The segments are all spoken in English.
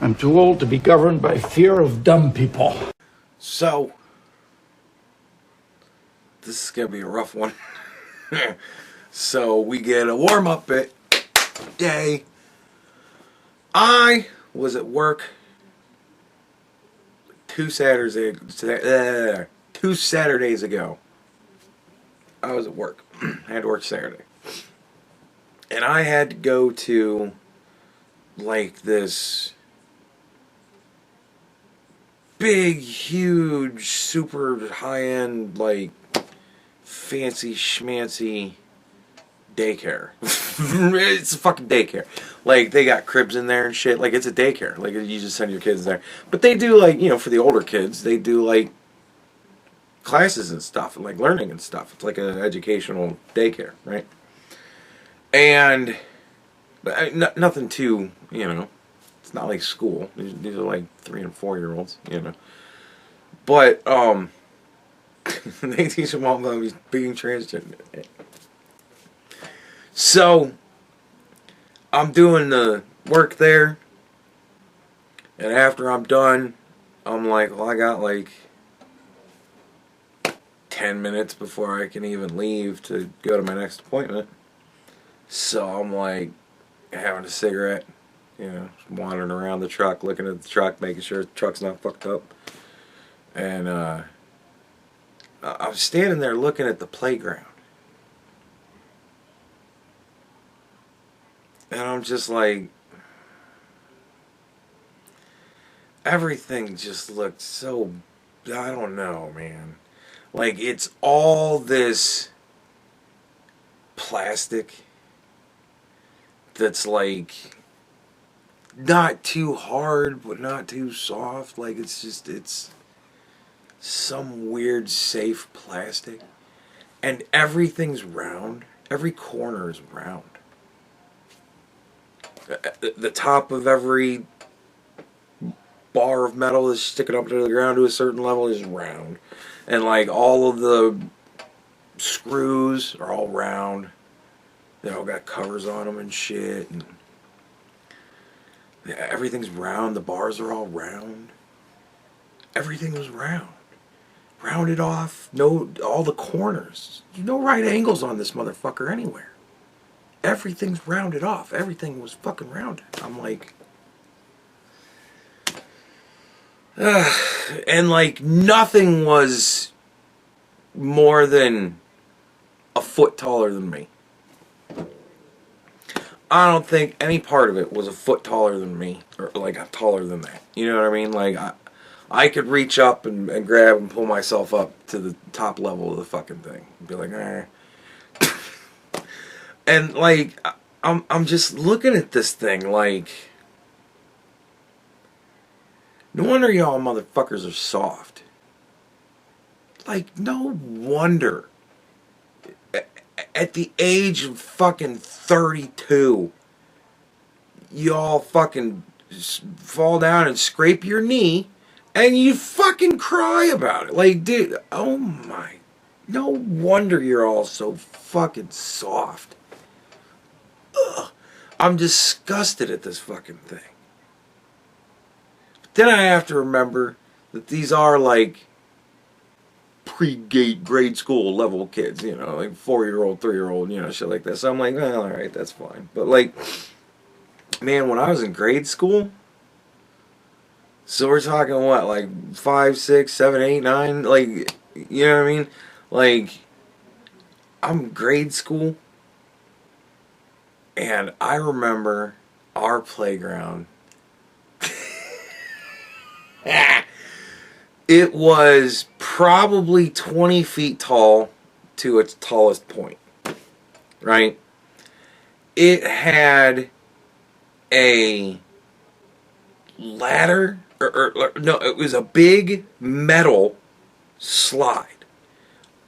I'm too old to be governed by fear of dumb people. So, this is going to be a rough one. So, we get a warm-up bit. Yay. I was at work 2 Saturdays ago. I was at work. I had to work Saturday. And I had to go to, like, this big, huge, super high-end, like, fancy schmancy daycare. It's a fucking daycare. Like, they got cribs in there and shit. Like, it's a daycare. Like, you just send your kids there. But they do, like, you know, for the older kids, they do, like, classes and stuff, and, like, learning and stuff. It's like an educational daycare, right? And nothing too, you know, it's not like school. These are, like, 3 and 4 year olds, you know. But, they teach them all about being transgender. So, I'm doing the work there, and after I'm done, I'm like, well, I got like 10 minutes before I can even leave to go to my next appointment. So I'm like having a cigarette, you know, wandering around the truck, looking at the truck, making sure the truck's not fucked up. And I was standing there looking at the playground. And I'm just like, everything just looked so, I don't know, man. Like, it's all this plastic that's like not too hard but not too soft. Like, it's just, it's some weird safe plastic. And everything's round. Every corner is round. The top of every bar of metal that's sticking up to the ground to a certain level is round. And, like, all of the screws are all round. They all got covers on them and shit. And everything's round. The bars are all round. Everything was round. Rounded off. No, all the corners. No right angles on this motherfucker anywhere. Everything's rounded off. Everything was fucking rounded. I'm like, and like nothing was more than a foot taller than me. I don't think any part of it was a foot taller than me, or like taller than that. You know what I mean? Like, I could reach up and grab and pull myself up to the top level of the fucking thing and be like, eh. And like, I'm just looking at this thing like, no wonder y'all motherfuckers are soft. Like, no wonder. At the age of fucking 32, y'all fucking fall down and scrape your knee, and you fucking cry about it. Like, dude, oh my. No wonder you're all so fucking soft. Ugh. I'm disgusted at this fucking thing. But then I have to remember that these are like pre-gate grade school level kids, you know, like 4-year-old, 3-year-old, you know, shit like that. So I'm like, well, alright, that's fine. But like, man, when I was in grade school, so we're talking what, like 5, 6, 7, 8, 9, like, you know what I mean? Like, I'm grade school, and I remember our playground. It was probably 20 feet tall to its tallest point, right? It had a ladder, or no, it was a big metal slide,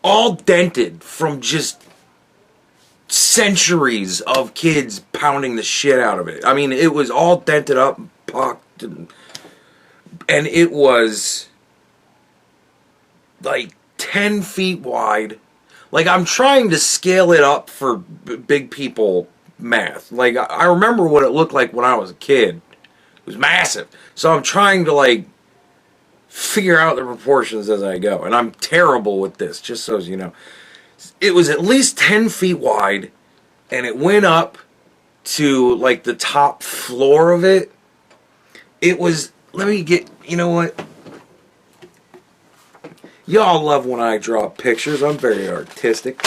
all dented from just centuries of kids pounding the shit out of it. I mean, it was all dented up, pocked, and it was like 10 feet wide. Like, I'm trying to scale it up for big people math. Like, I remember what it looked like when I was a kid. was massive. So I'm trying to like figure out the proportions as I go, and I'm terrible with this. Just so you know, it was at least 10 feet wide, and it went up to like the top floor of it. It was. Let me get. You know what? Y'all love when I draw pictures. I'm very artistic.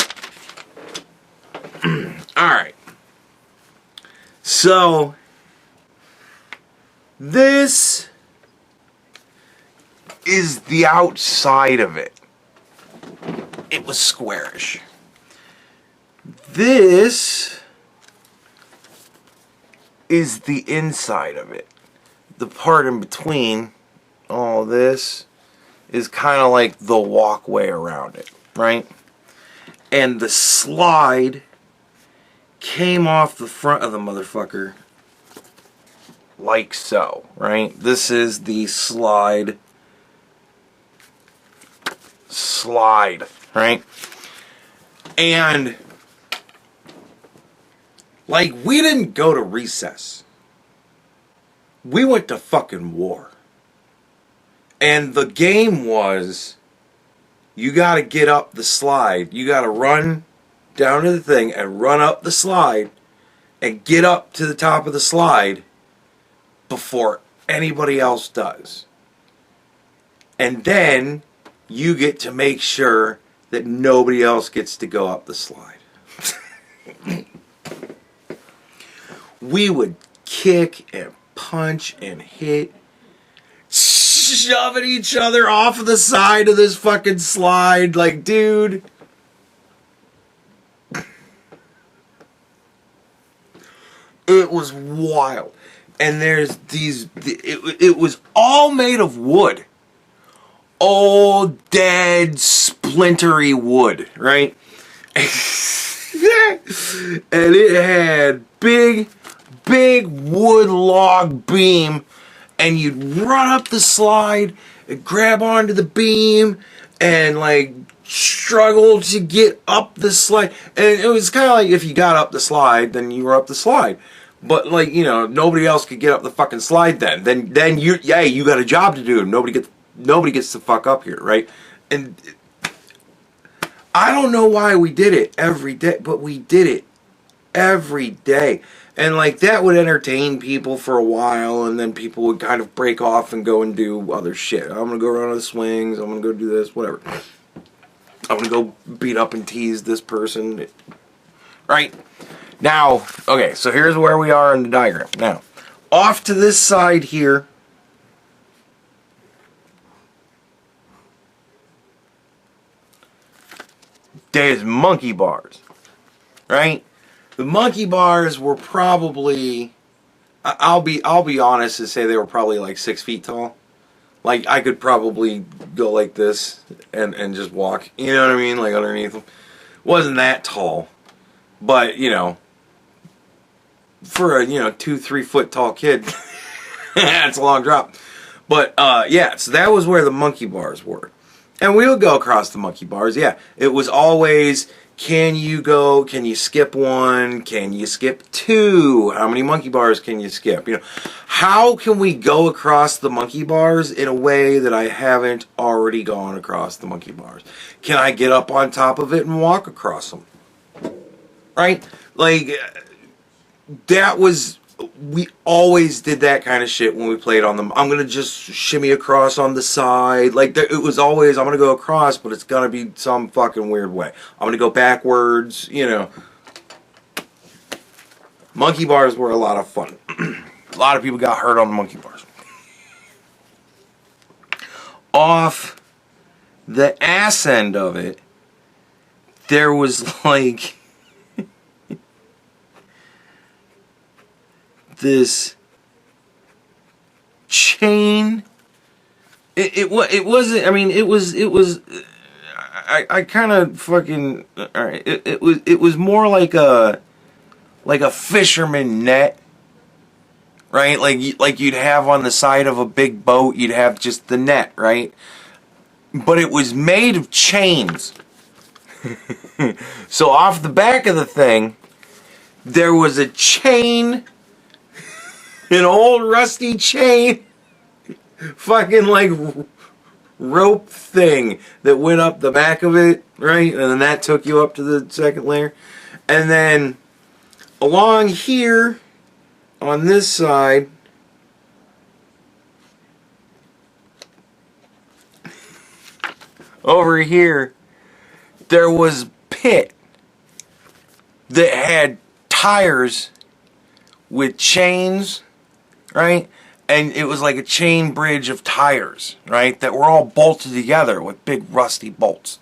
Alright. So, this is the outside of it. It was squarish. This is the inside of it. The part in between all this is kind of like the walkway around it, right? And the slide came off the front of the motherfucker like so, right? This is the slide, right? And like, we didn't go to recess. We went to fucking war. And the game was, you gotta get up the slide. You gotta run down to the thing and run up the slide and get up to the top of the slide before anybody else does. And then you get to make sure that nobody else gets to go up the slide. We would kick and punch and hit, shoving each other off of the side of this fucking slide. Like, dude. It was wild. And there's these, it was all made of wood. Old, dead, splintery wood, right? And it had big wood log beam, and you'd run up the slide and grab onto the beam and like struggle to get up the slide. And it was kind of like, if you got up the slide, then you were up the slide. But like, you know, nobody else could get up the fucking slide then. Then you got a job to do. Nobody gets to fuck up here, right? And I don't know why we did it every day, but we did it every day. And like, that would entertain people for a while, and then people would kind of break off and go and do other shit. I'm gonna go around the swings, I'm gonna go do this, whatever. I'm gonna go beat up and tease this person. Right? Now, okay, so here's where we are in the diagram. Now, off to this side here, there's monkey bars, right? The monkey bars were probably, I'll be honest and say they were probably like 6 feet tall. Like, I could probably go like this and just walk, you know what I mean? Like, underneath them. Wasn't that tall, but, you know, for a, 2-3 foot tall kid, that's a long drop. But, yeah, so that was where the monkey bars were. And we would go across the monkey bars, yeah. It was always, can you skip one? Can you skip two? How many monkey bars can you skip? You know, how can we go across the monkey bars in a way that I haven't already gone across the monkey bars? Can I get up on top of it and walk across them? Right? Like, that was, we always did that kind of shit when we played on them. I'm going to just shimmy across on the side. Like, it was always, I'm going to go across, but it's going to be some fucking weird way. I'm going to go backwards, you know. Monkey bars were a lot of fun. A lot of people got hurt on the monkey bars. Off the ass end of it, there was like this chain. It wasn't, I mean, it was I kind of fucking, alright, it was more like a fisherman net, right? Like you'd have on the side of a big boat, you'd have just the net, right? But it was made of chains. So off the back of the thing, there was a chain an old rusty chain, fucking like rope thing that went up the back of it, right? And then that took you up to the second layer. And then along here on this side, over here, there was pit that had tires with chains, right? And it was like a chain bridge of tires, right? That were all bolted together with big rusty bolts.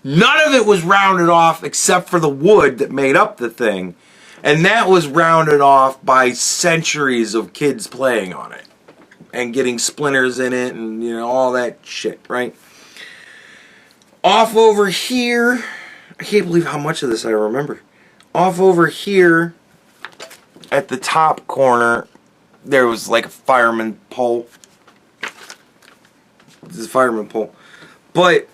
None of it was rounded off except for the wood that made up the thing. And that was rounded off by centuries of kids playing on it. And getting splinters in it and, you know, all that shit, right? Off over here, I can't believe how much of this I remember. Off over here, at the top corner, there was like a fireman pole. This is a fireman pole. But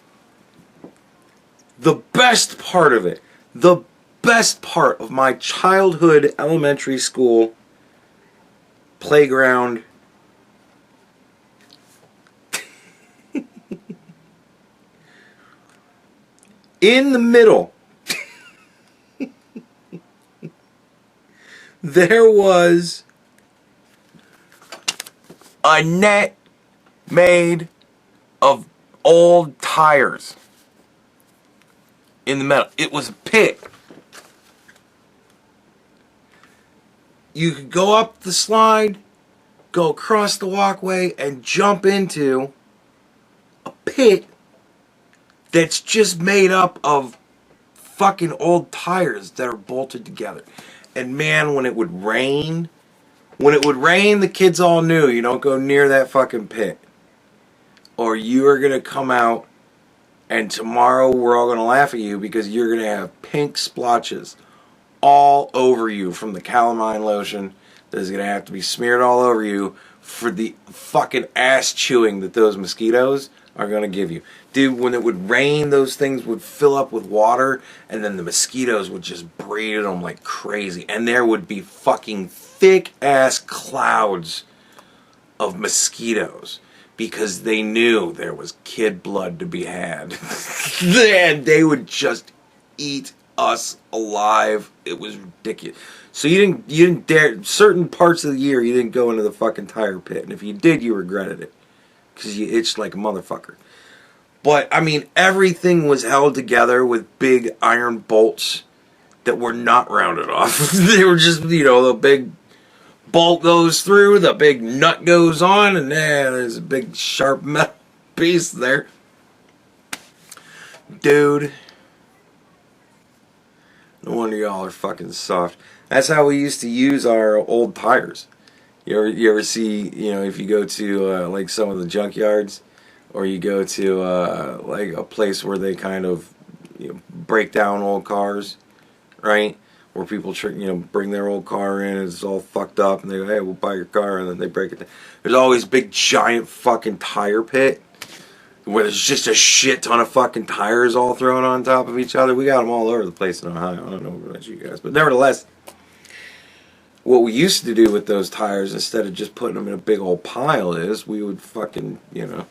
the best part of it, the best part of my childhood elementary school playground in the middle, there was a net made of old tires in the middle. It was a pit. You could go up the slide, go across the walkway, and jump into a pit that's just made up of fucking old tires that are bolted together. And man, when it would rain, the kids all knew, you don't go near that fucking pit, or you are going to come out and tomorrow we're all going to laugh at you because you're going to have pink splotches all over you from the calamine lotion that is going to have to be smeared all over you for the fucking ass chewing that those mosquitoes are going to give you. Dude, when it would rain, those things would fill up with water, and then the mosquitoes would just breed in them like crazy. And there would be fucking thick-ass clouds of mosquitoes because they knew there was kid blood to be had. And they would just eat us alive. It was ridiculous. So you didn't dare, certain parts of the year, you didn't go into the fucking tire pit. And if you did, you regretted it because you itched like a motherfucker. But, I mean, everything was held together with big iron bolts that were not rounded off. They were just, you know, the big bolt goes through, the big nut goes on, and there's a big sharp metal piece there. Dude. No wonder y'all are fucking soft. That's how we used to use our old tires. You ever see, you know, if you go to, like, some of the junkyards, or you go to like a place where they kind of, you know, break down old cars, right? Where people bring their old car in and it's all fucked up, and they go, hey, we'll buy your car, and then they break it down. There's always big giant fucking tire pit where there's just a shit ton of fucking tires all thrown on top of each other. We got them all over the place in Ohio. I don't know about you guys, but nevertheless, what we used to do with those tires, instead of just putting them in a big old pile, is we would fucking, you know,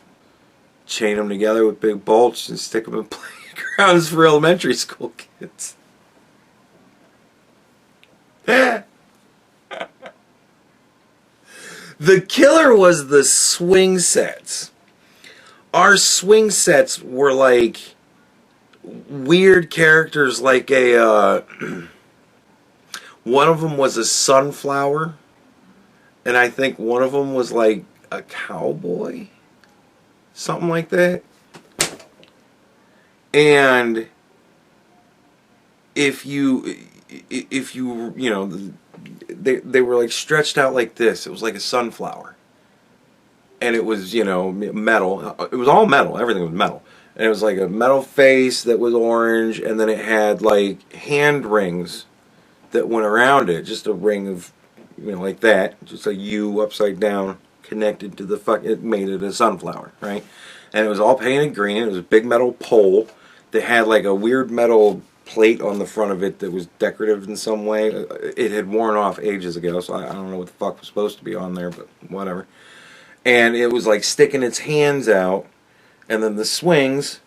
chain them together with big bolts and stick them in playgrounds for elementary school kids. The killer was the swing sets. Our swing sets were like weird characters, like a one of them was a sunflower, and I think one of them was like a cowboy. Something like that. And if you you know, they were like stretched out like this. It was like a sunflower. And it was, you know, metal. It was all metal. Everything was metal. And it was like a metal face that was orange, and then it had like hand rings that went around it. Just a ring of, you know, like that. Just a U upside down, connected to the it made it a sunflower, right? And it was all painted green. It was a big metal pole that had like a weird metal plate on the front of it that was decorative in some way. It had worn off ages ago, so I don't know what the fuck was supposed to be on there, but whatever. And it was like sticking its hands out, and then the swings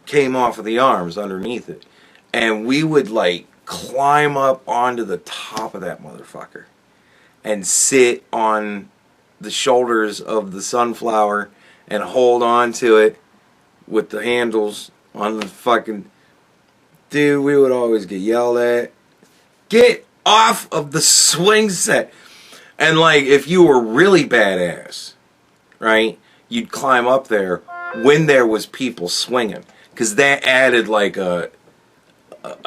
came off of the arms underneath it. And we would like climb up onto the top of that motherfucker and sit on the shoulders of the sunflower and hold on to it with the handles on the fucking... Dude, we would always get yelled at. Get off of the swing set. And like, if you were really badass, right, you'd climb up there when there was people swinging, because that added like a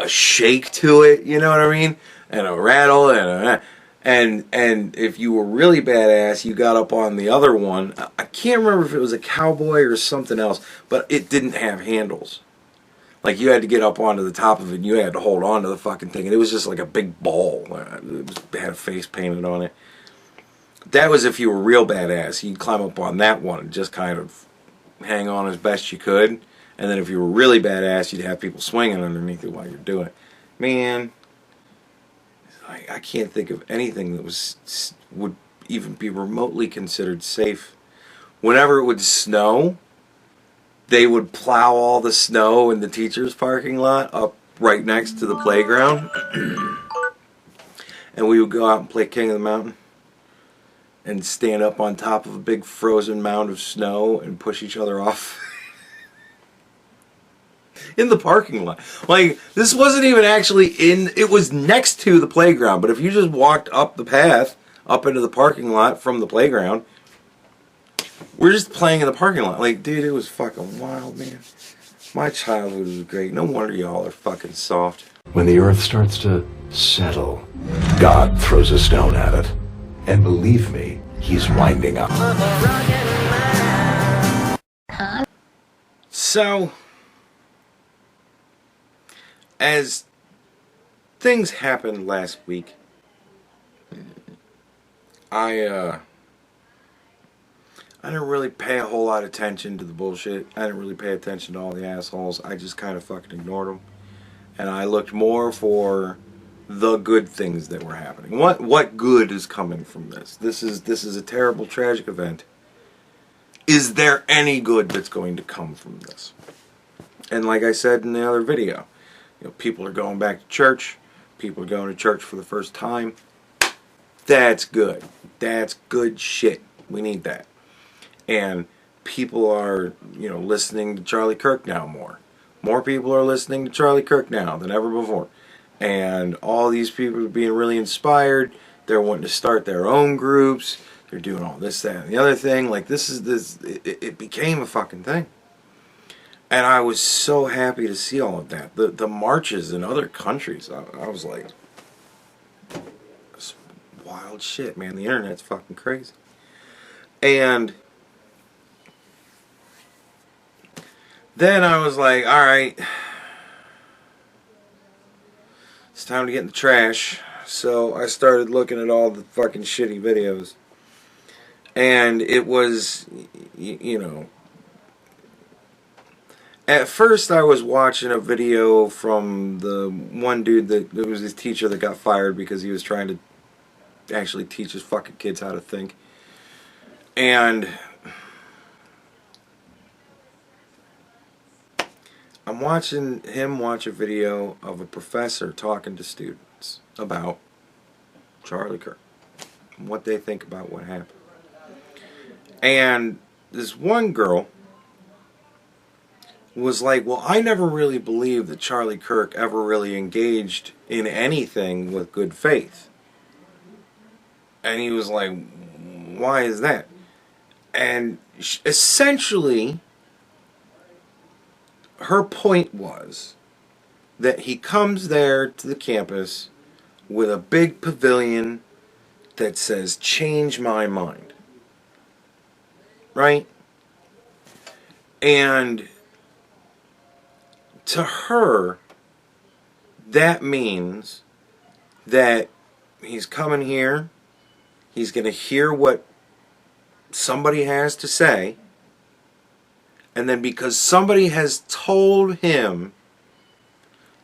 shake to it, you know what I mean, and a rattle and if you were really badass, you got up on the other one. I can't remember if it was a cowboy or something else, but it didn't have handles. Like, you had to get up onto the top of it, and you had to hold on to the fucking thing, and it was just like a big ball. It had a face painted on it. That was if you were real badass. You'd climb up on that one and just kind of hang on as best you could. And then if you were really badass, you'd have people swinging underneath it while you're doing it. Man, I can't think of anything that would even be remotely considered safe. Whenever it would snow, they would plow all the snow in the teacher's parking lot up right next to the playground. And we would go out and play King of the Mountain and stand up on top of a big frozen mound of snow and push each other off. In the parking lot. Like, this wasn't even actually it was next to the playground, but if you just walked up the path, up into the parking lot from the playground, we're just playing in the parking lot. Like, dude, it was fucking wild, man. My childhood was great. No wonder y'all are fucking soft. When the earth starts to settle, God throws a stone at it. And believe me, he's winding up. So, as things happened last week, I didn't really pay a whole lot of attention to the bullshit. I didn't really pay attention to all the assholes. I just kind of fucking ignored them. And I looked more for the good things that were happening. What good is coming from this? This is a terrible, tragic event. Is there any good that's going to come from this? And like I said in the other video, you know, people are going back to church. People are going to church for the first time. That's good. That's good shit. We need that. And people are, you know, listening to Charlie Kirk now more. More people are listening to Charlie Kirk now than ever before. And all these people are being really inspired. They're wanting to start their own groups. They're doing all this, that, and the other thing. Like, it became a fucking thing. And I was so happy to see all of that. The marches in other countries. I was like, this wild shit, man. The internet's fucking crazy. And then I was like, alright, it's time to get in the trash. So I started looking at all the fucking shitty videos. And it was, you know, at first I was watching a video from the one dude that was his teacher that got fired because he was trying to actually teach his fucking kids how to think. And I'm watching him watch a video of a professor talking to students about Charlie Kirk and what they think about what happened. And this one girl was like, well, I never really believed that Charlie Kirk ever really engaged in anything with good faith. And he was like, why is that? And essentially, her point was that he comes there to the campus with a big pavilion that says, change my mind. Right? And to her, that means that he's coming here, he's going to hear what somebody has to say, and then because somebody has told him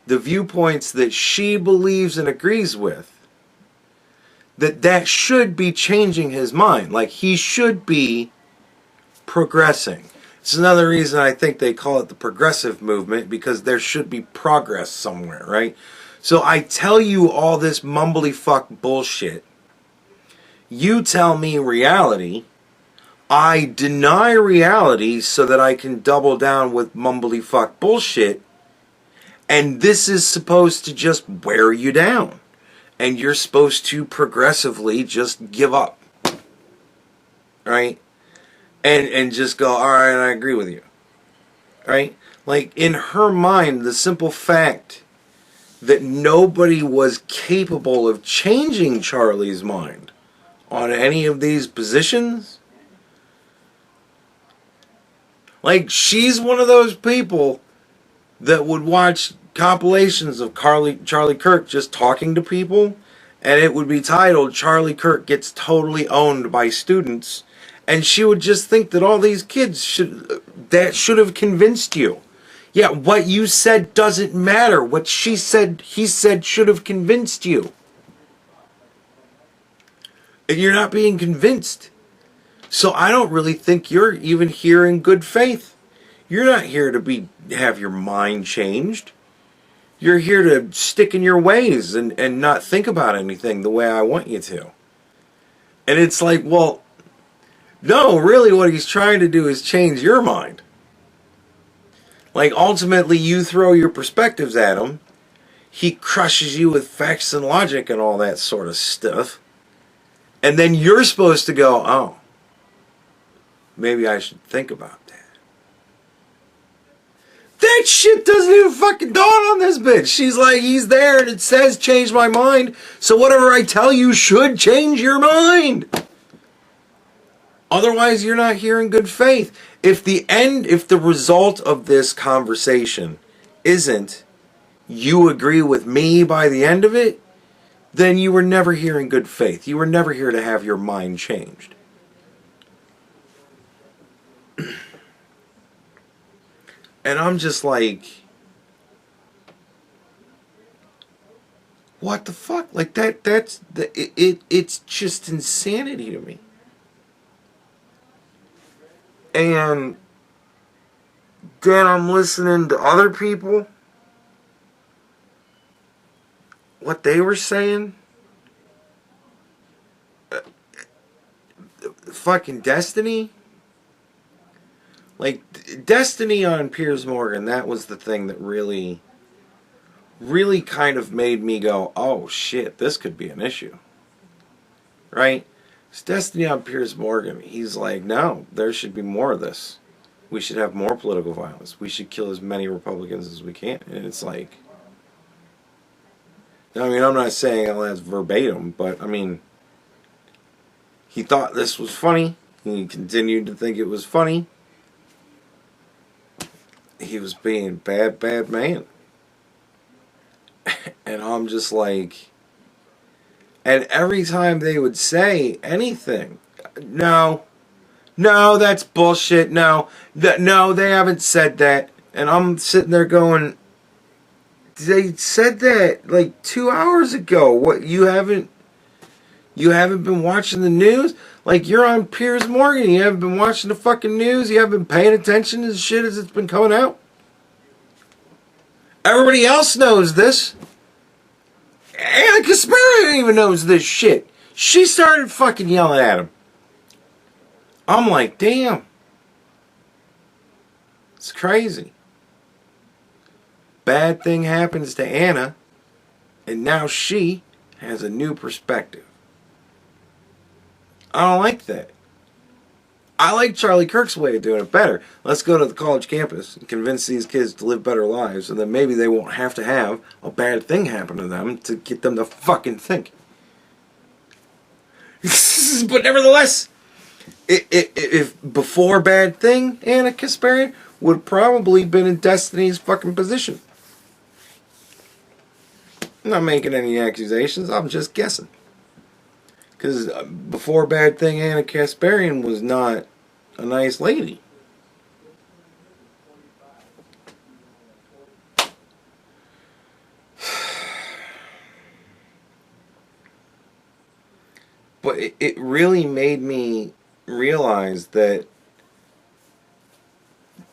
the viewpoints that she believes and agrees with, that should be changing his mind. Like, he should be progressing. It's another reason I think they call it the progressive movement, because there should be progress somewhere, right? So I tell you all this mumbly fuck bullshit. You tell me reality. I deny reality so that I can double down with mumbly fuck bullshit. And this is supposed to just wear you down. And you're supposed to progressively just give up. Right? And just go, alright, I agree with you. Right? Like, in her mind, the simple fact that nobody was capable of changing Charlie's mind on any of these positions. Like, she's one of those people that would watch compilations of Charlie Kirk just talking to people, and it would be titled, Charlie Kirk Gets Totally Owned by Students, and she would just think that all these kids should have convinced you. Yeah, what you said doesn't matter. What she said, he said, should have convinced you. And you're not being convinced. So I don't really think you're even here in good faith. You're not here to have your mind changed. You're here to stick in your ways and not think about anything the way I want you to. And it's like, well, no, really what he's trying to do is change your mind. Like, ultimately, you throw your perspectives at him. He crushes you with facts and logic and all that sort of stuff. And then you're supposed to go, oh, maybe I should think about that. That shit doesn't even fucking dawn on this bitch. She's like, he's there and it says change my mind. So whatever I tell you should change your mind. Otherwise, you're not here in good faith. If the result of this conversation isn't you agree with me by the end of it, then you were never here in good faith. You were never here to have your mind changed. And I'm just like, what the fuck? Like it's just insanity to me. And then I'm listening to other people, what they were saying. Fucking Destiny. Like, Destiny on Piers Morgan, that was the thing that really kind of made me go, oh shit, this could be an issue. Right? It's Destiny on Piers Morgan. He's like, no, there should be more of this. We should have more political violence. We should kill as many Republicans as we can. And it's like, I mean, I'm not saying all that's verbatim, but I mean, he thought this was funny. He continued to think it was funny. He was being a bad man. And I'm just like, and every time they would say anything, no, that's bullshit, no, they haven't said that. And I'm sitting there going, they said that like 2 hours ago. What, you haven't been watching the news? Like, you're on Piers Morgan, you haven't been watching the fucking news? You haven't been paying attention to the shit as it's been coming out? Everybody else knows this. Anna Kasparian even knows this shit. She started fucking yelling at him. I'm like, damn. It's crazy. Bad thing happens to Anna, and now she has a new perspective. I don't like that. I like Charlie Kirk's way of doing it better. Let's go to the college campus and convince these kids to live better lives, and then maybe they won't have to have a bad thing happen to them to get them to fucking think. But nevertheless, if before bad thing, Anna Kasparian would probably been in Destiny's fucking position. I'm not making any accusations. I'm just guessing. Because before bad thing, Anna Kasparian was not a nice lady. But it really made me realize that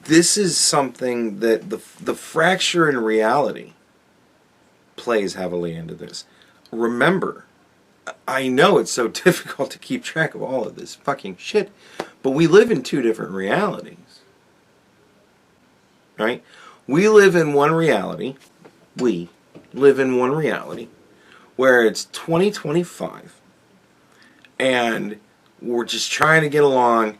this is something that the fracture in reality plays heavily into this. Remember, I know it's so difficult to keep track of all of this fucking shit, but we live in two different realities. Right? We live in one reality. We live in one reality where it's 2025 and we're just trying to get along.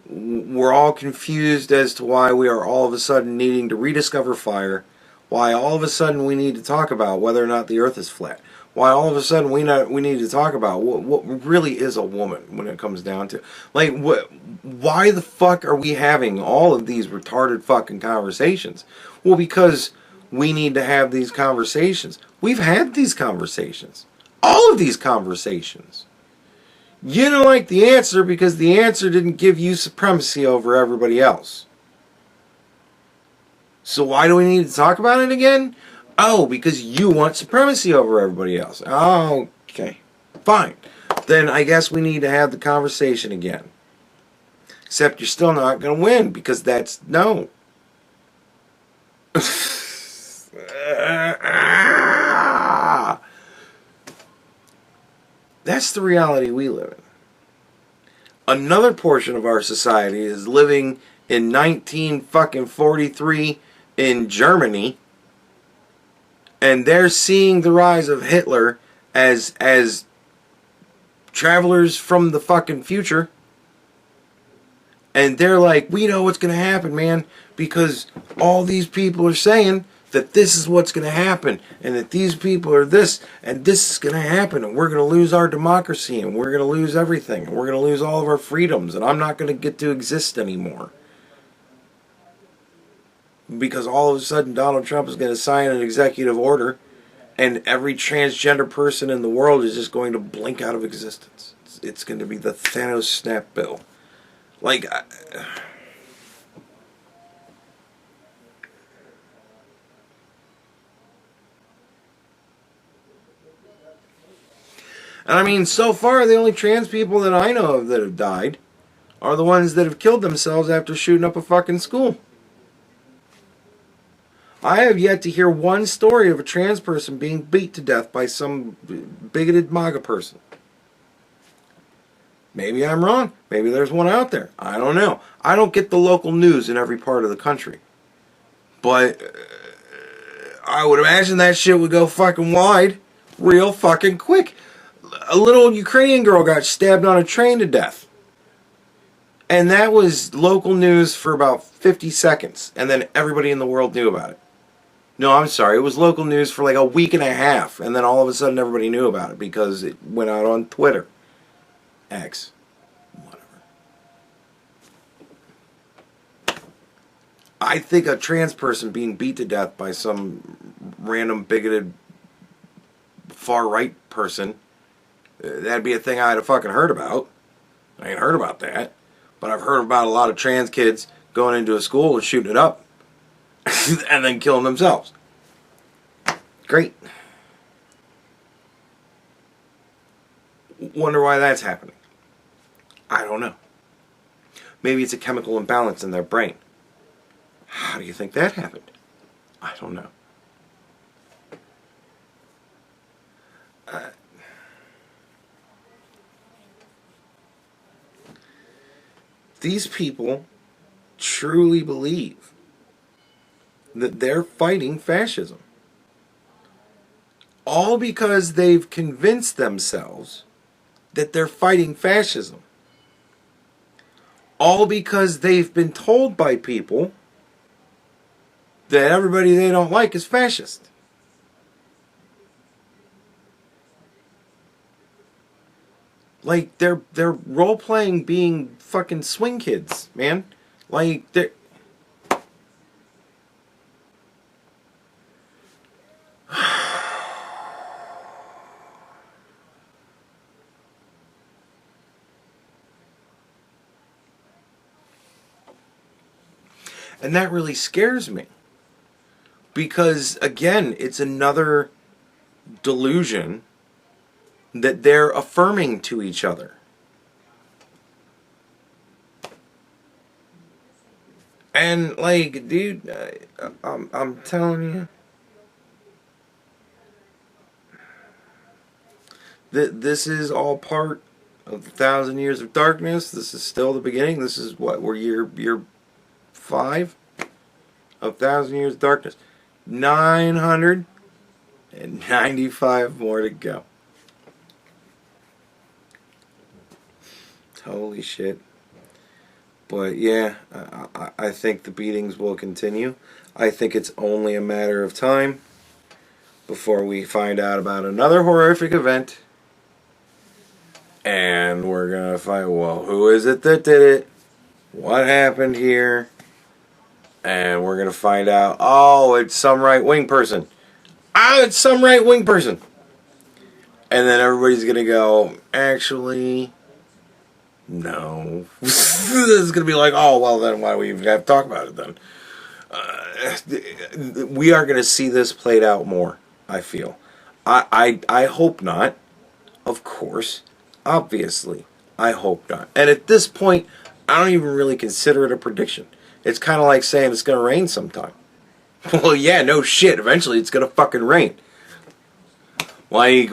We're all confused as to why we are all of a sudden needing to rediscover fire, why all of a sudden we need to talk about whether or not the earth is flat, why all of a sudden we need to talk about what really is a woman when it comes down to, like, why the fuck are we having all of these retarded fucking conversations? Well, because we need to have these conversations. We've had these conversations. All of these conversations. You don't like the answer because the answer didn't give you supremacy over everybody else. So why do we need to talk about it again? Oh, because you want supremacy over everybody else. Oh, okay. Fine. Then I guess we need to have the conversation again. Except you're still not going to win because that's no. That's the reality we live in. Another portion of our society is living in 1943 in Germany, and they're seeing the rise of Hitler as travelers from the fucking future. And they're like, we know what's going to happen, man, because all these people are saying that this is what's going to happen, and that these people are this, and this is going to happen, and we're going to lose our democracy, and we're going to lose everything, and we're going to lose all of our freedoms, and I'm not going to get to exist anymore. Because all of a sudden Donald Trump is going to sign an executive order, and every transgender person in the world is just going to blink out of existence. It's going to be the Thanos snap bill. Like, and I mean, so far, the only trans people that I know of that have died are the ones that have killed themselves after shooting up a fucking school. I have yet to hear one story of a trans person being beat to death by some bigoted MAGA person. Maybe I'm wrong. Maybe there's one out there. I don't know. I don't get the local news in every part of the country. But I would imagine that shit would go fucking wide real fucking quick. A little Ukrainian girl got stabbed on a train to death. And that was local news for about 50 seconds. And then everybody in the world knew about it. No, I'm sorry. It was local news for like a week and a half. And then all of a sudden everybody knew about it because it went out on Twitter. X. Whatever. I think a trans person being beat to death by some random bigoted far-right person, that'd be a thing I'd have fucking heard about. I ain't heard about that. But I've heard about a lot of trans kids going into a school and shooting it up. And then killing themselves. Great. Wonder why that's happening. I don't know. Maybe it's a chemical imbalance in their brain. How do you think that happened? I don't know. These people truly believe that they're fighting fascism. All because they've convinced themselves that they're fighting fascism. All because they've been told by people that everybody they don't like is fascist. Like, they're role-playing being fucking swing kids, man. Like, they're... And that really scares me. Because, again, it's another delusion that they're affirming to each other. And like, dude, I'm telling you, that this is all part of the 1,000 Years of Darkness. This is still the beginning. This is what, we're year 5 of 1,000 Years of Darkness. 995 more to go. Holy shit. But yeah, I think the beatings will continue. I think it's only a matter of time before we find out about another horrific event. And we're going to find, well, who is it that did it? What happened here? And we're going to find out, oh, it's some right-wing person. Ah, it's some right-wing person. And then everybody's going to go, actually, no. This is going to be like, oh, well, then why do we even have to talk about it then? We are going to see this played out more, I feel. I hope not. Of course. Obviously. I hope not. And at this point, I don't even really consider it a prediction. It's kind of like saying it's going to rain sometime. Well, yeah, no shit. Eventually it's going to fucking rain. Like,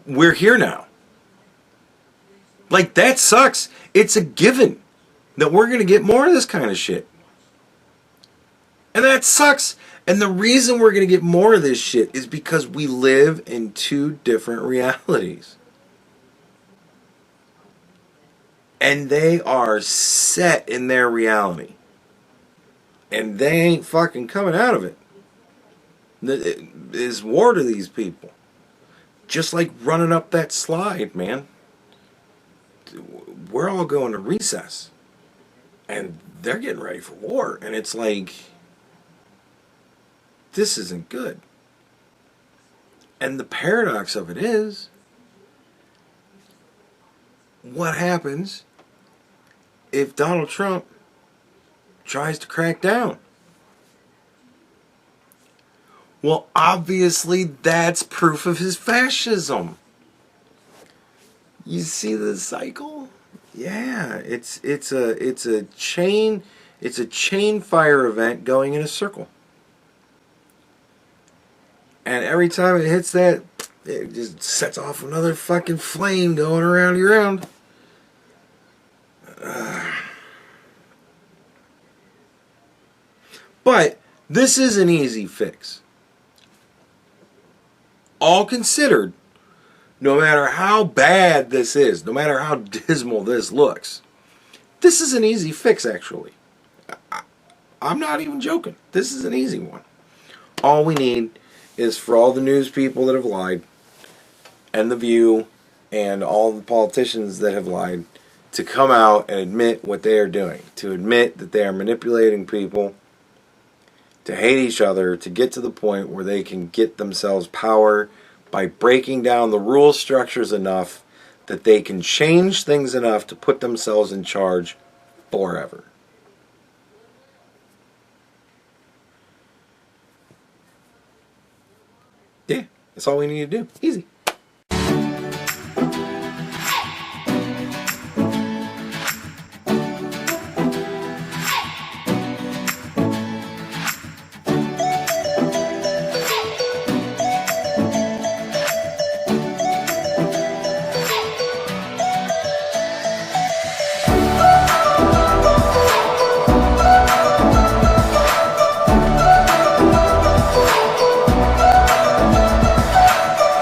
we're here now. Like, that sucks. It's a given that we're going to get more of this kind of shit. And that sucks. And the reason we're going to get more of this shit is because we live in two different realities. And they are set in their reality. And they ain't fucking coming out of it. It is war to these people. Just like running up that slide, man. We're all going to recess. And they're getting ready for war. And it's like, this isn't good. And the paradox of it is, what happens if Donald Trump tries to crack down? Well, obviously that's proof of his fascism. You see the cycle? Yeah, it's a chain fire event going in a circle. And every time it hits that, it just sets off another fucking flame going around and around. But this is an easy fix. All considered, no matter how bad this is, no matter how dismal this looks, this is an easy fix, actually. I'm not even joking. This is an easy one. All we need is for all the news people that have lied, and The View, and all the politicians that have lied, to come out and admit what they are doing. To admit that they are manipulating people, to hate each other, to get to the point where they can get themselves power by breaking down the rule structures enough that they can change things enough to put themselves in charge forever. Yeah, that's all we need to do. Easy.